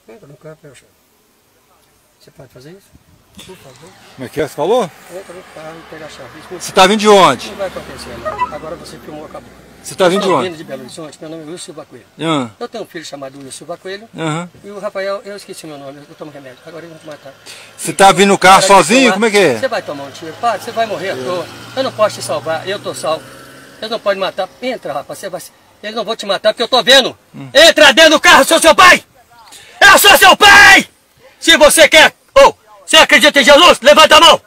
Entra no carro, pega a chave. Você pode fazer isso? Por favor. Como é que é? Você falou? Entra no carro e pega a chave. Você tá vindo de onde? Não vai acontecer, não. Agora você filmou, acabou. Você tá vindo de onde? Eu de Belo Horizonte, meu nome é Wilson Silva Coelho. Uhum. Eu tenho um filho chamado Wilson Silva Coelho. Uhum. E o Rafael, eu esqueci meu nome, eu tomo remédio. Agora eles vão te matar. Você tá vindo no carro sozinho? Como é que é? Você vai tomar um tiro, para, você vai morrer à toa. Eu não posso te salvar, eu tô salvo. Eles não podem matar. Entra, rapaz, você vai. Eles não vão te matar porque eu tô vendo. Entra dentro do carro, sou seu pai! Eu sou seu pai! Se você quer, ou você acredita em Jesus, levanta a mão!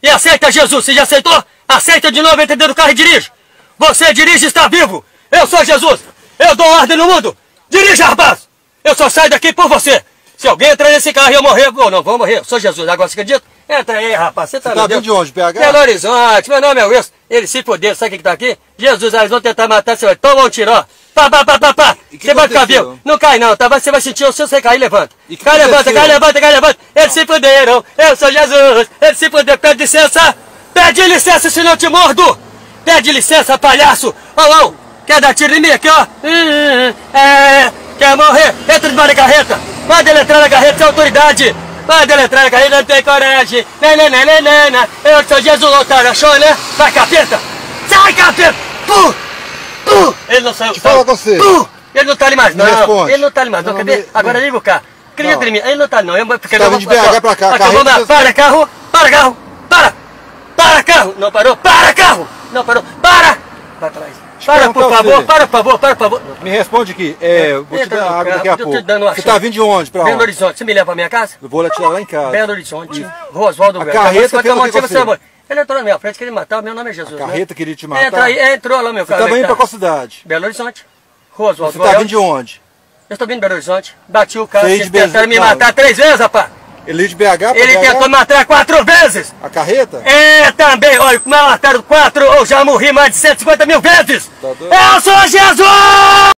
E aceita Jesus, você já aceitou? Aceita de novo, entra dentro do carro e dirige! Você dirige e está vivo! Eu sou Jesus! Eu dou ordem no mundo! Dirija, rapaz! Eu só saio daqui por você! Se alguém entrar nesse carro e eu morrer, ou não, vou morrer, eu sou Jesus, agora você acredita? Entra aí, rapaz, você tá vindo de onde, PH? Belo Horizonte, meu nome é Wilson. Ele se fodeu, sabe o que tá aqui? Jesus, eles vão tentar matar, você vai tomar um tiro, ó. Pá. Você vai ficar vivo. Não cai não, tá? Você vai sentir o seu, você cair, levanta. Cai, levanta. Eles se fuderam, eu sou Jesus. Eles se fuderam, pede licença, senão eu te mordo. Pede licença, palhaço. Ô, quer dar tiro em mim aqui, ó? Quer morrer? Entra debaixo da carreta. Manda ele entrar na carreta, sem autoridade. Manda ele entrar na carreta, não tem coragem. Eu sou Jesus, otário, achou, né? Vai, capeta. Sai, capeta. Ele não saiu. Fala com você. Ele não tá ali mais, não. Responde. Ele não tá ali mais, não. Cadê? Agora liga o carro. Acredita em mim. Ele não tá ali, não. Você tá vindo de BH pra cá. Para, carro. Para, carro. Para, carro. Não parou. Para, carro. Não parou. Para. Vai pra lá. Para, por favor. Me responde aqui. Vou te dar água daqui a pouco. Você tá vindo de onde? Pra onde? Belo Horizonte. Você me leva pra minha casa? Eu vou lá tirar lá em casa. Belo Horizonte. Rua Oswaldo. A carreta que você. Ele entrou na minha frente, queria me matar, meu nome é Jesus. A carreta queria te matar? Entra aí, entrou lá meu carro. Você tava indo pra qual cidade? Belo Horizonte. Rua Oswaldo. Você tá vindo de onde? Eu estou vindo de Belo Horizonte. Bati o carro, eles tentaram me matar 3 vezes, rapaz. Ele de BH pra Ele tentou me matar 4 vezes. A carreta? Também. Olha, me mataram 4, eu já morri mais de 150 mil vezes. Tá doido? Eu sou Jesus!